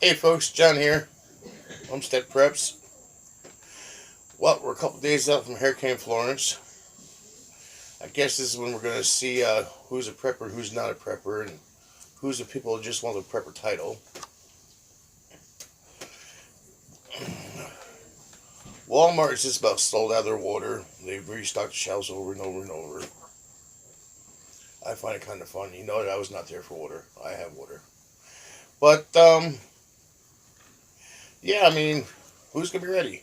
Hey folks, John here, Homestead Preps. Well, we're a couple days out from Hurricane Florence. I guess this is when we're going to see who's a prepper, who's not a prepper, and who's the people who just want the prepper title. Walmart is just about sold out of their water. They've restocked the shelves over and over and over. I find it kind of funny. You know that I was not there for water. I have water. But, yeah, I mean, who's going to be ready?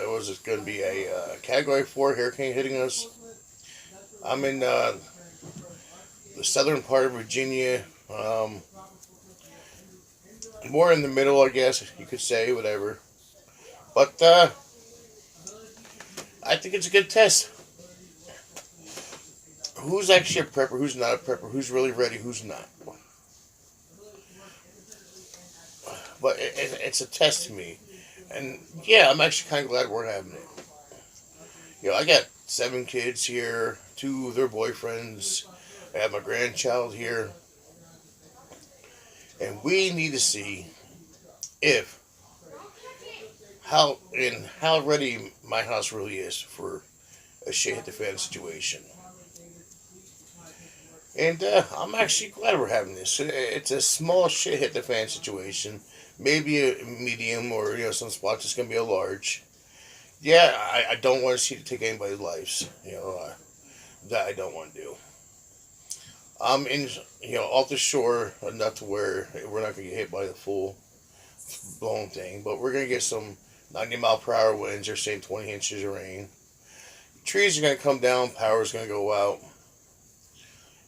Was it going to be a Category 4 hurricane hitting us? I'm in the southern part of Virginia, more in the middle, I guess you could say, whatever. But I think it's a good test. Who's actually a prepper, who's not a prepper, who's really ready, who's not. But it's a test to me. And yeah, I'm actually kind of glad we're having it. I got 7 kids here, 2 of their boyfriends. I have my grandchild here. And we need to see if how ready my house really is for a shit hit the fan situation. And I'm actually glad we're having this. It's a small shit hit the fan situation. Maybe a medium, or some spots it's gonna be a large. Yeah, I don't want to see it take anybody's lives. That I don't want to do. I'm in, off the shore enough to where we're not gonna get hit by the full blown thing, but we're gonna get some 90-mile-per-hour winds. They're saying 20 inches of rain. Trees are gonna come down. Power's gonna go out.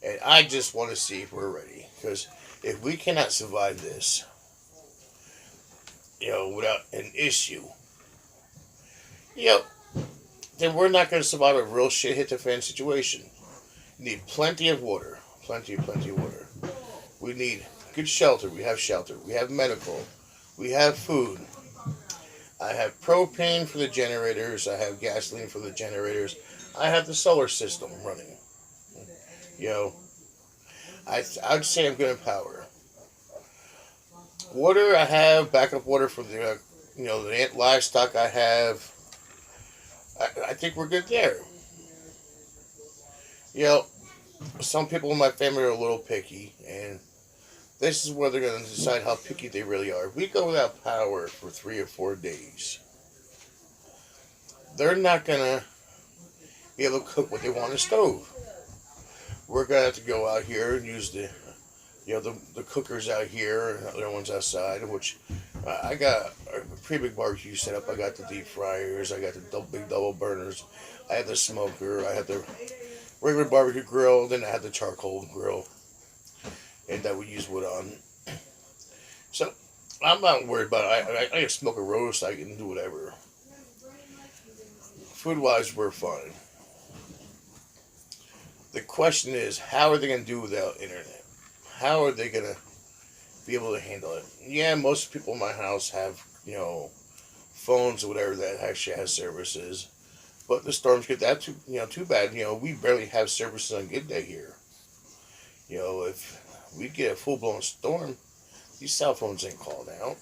And I just want to see if we're ready. Because if we cannot survive this, without an issue, then we're not going to survive a real shit hit the fan situation. We need plenty of water. Plenty of water. We need good shelter. We have shelter. We have medical. We have food. I have propane for the generators. I have gasoline for the generators. I have the solar system running. I'd say I'm good in power. Water, I have backup water for the the livestock I have. I think we're good there. Some people in my family are a little picky, and this is where they're going to decide how picky they really are. If we go without power for 3 or 4 days, they're not going to be able to cook what they want on the stove. We're going to have to go out here and use the cookers out here, and other ones outside, which I got a pretty big barbecue setup. I got the deep fryers, I got the big double burners, I have the smoker, I have the regular barbecue grill, then I have the charcoal grill, and that we use wood on. So I'm not worried about it. I can smoke a roast, I can do whatever. Food wise, we're fine. The question is, how are they going to do without internet? How are they going to be able to handle it? Yeah, most people in my house have, phones or whatever that actually has services. But the storms get that too bad. We barely have services on good day here. If we get a full-blown storm, these cell phones ain't called out.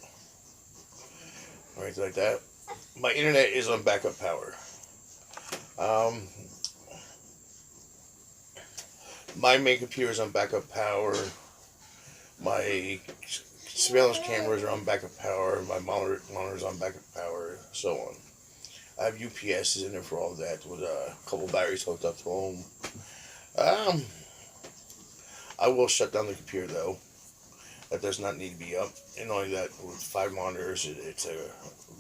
Or anything like that. My internet is on backup power. My main computer is on backup power. My surveillance cameras are on backup power. My monitor's on backup power, so on. I have UPSs in there for all that with a couple batteries hooked up to them. I will shut down the computer though. That does not need to be up. And only that, with 5 monitors, it's a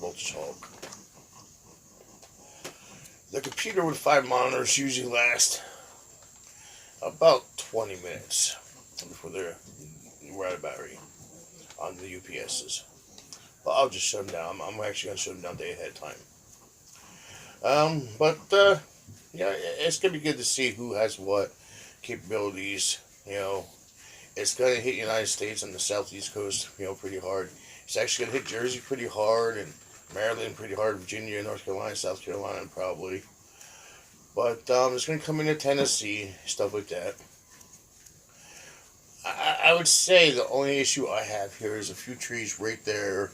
voltage hog. The computer with 5 monitors usually lasts about 20 minutes before we're out of battery on the UPSs. But I'll just shut them down. I'm actually going to shut them down a day ahead of time. It's going to be good to see who has what capabilities. It's going to hit the United States on the southeast coast, pretty hard. It's actually going to hit Jersey pretty hard, and Maryland pretty hard, Virginia, North Carolina, South Carolina probably. But it's going to come into Tennessee, stuff like that. I I would say the only issue I have here is a few trees right there.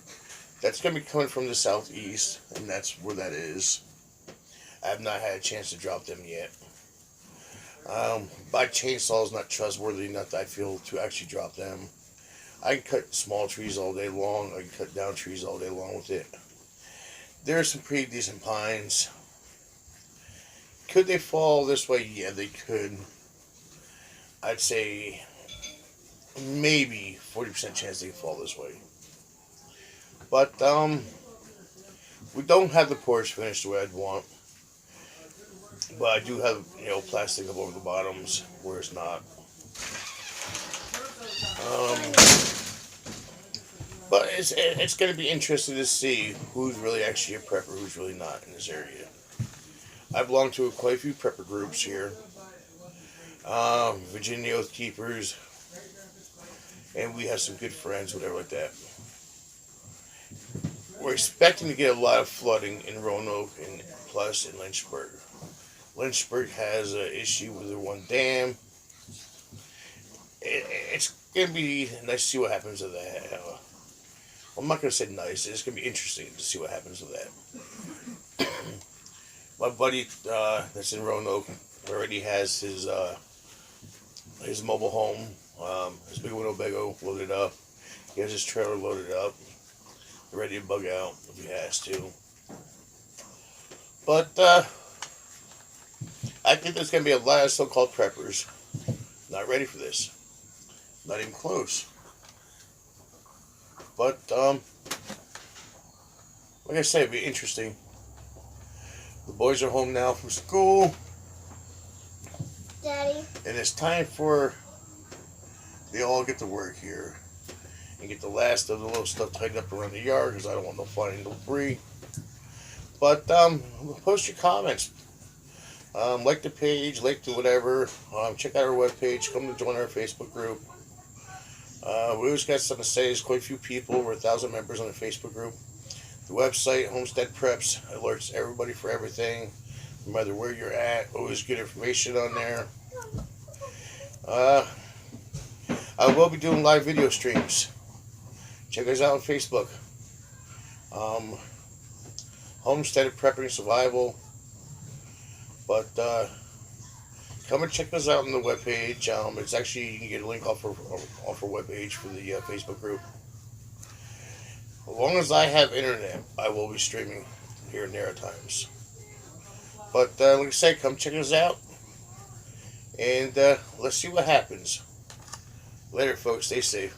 That's going to be coming from the southeast, and that's where that is. I have not had a chance to drop them yet. My chainsaw is not trustworthy enough that I feel to actually drop them. I can cut small trees all day long. I can cut down trees all day long with it. There are some pretty decent pines. Could they fall this way? Yeah, they could. I'd say maybe 40% chance they can fall this way. But we don't have the porch finished the way I'd want. But I do have, plastic up over the bottoms where it's not. But it's going to be interesting to see who's really actually a prepper, who's really not in this area. I belong to quite a few prepper groups here. Virginia Oath Keepers, and we have some good friends, whatever like that. We're expecting to get a lot of flooding in Roanoke and plus in Lynchburg. Lynchburg has an issue with their one dam. It's going to be nice to see what happens to that. I'm not going to say nice. It's going to be interesting to see what happens with that. My buddy that's in Roanoke already has his mobile home, his big Winnebago loaded up. He has his trailer loaded up, ready to bug out if he has to. But I think there's going to be a lot of so-called preppers not ready for this. Not even close. But, like I said, it'd be interesting. The boys are home now from school. Daddy. And it's time for they all get to work here and get the last of the little stuff tightened up around the yard because I don't want no flying debris. But post your comments. Like the page, like the whatever. Check out our webpage. Come to join our Facebook group. We always got something to say. There's quite a few people. We're 1,000 members on the Facebook group. The website, Homestead Preps, alerts everybody for everything. No matter where you're at, always good information on there. I will be doing live video streams. Check us out on Facebook. Homestead Prepping Survival. But come and check us out on the webpage. It's actually, you can get a link off our webpage for the Facebook group. As long as I have internet, I will be streaming here and there at times. But like I said, come check us out. And let's see what happens. Later, folks. Stay safe.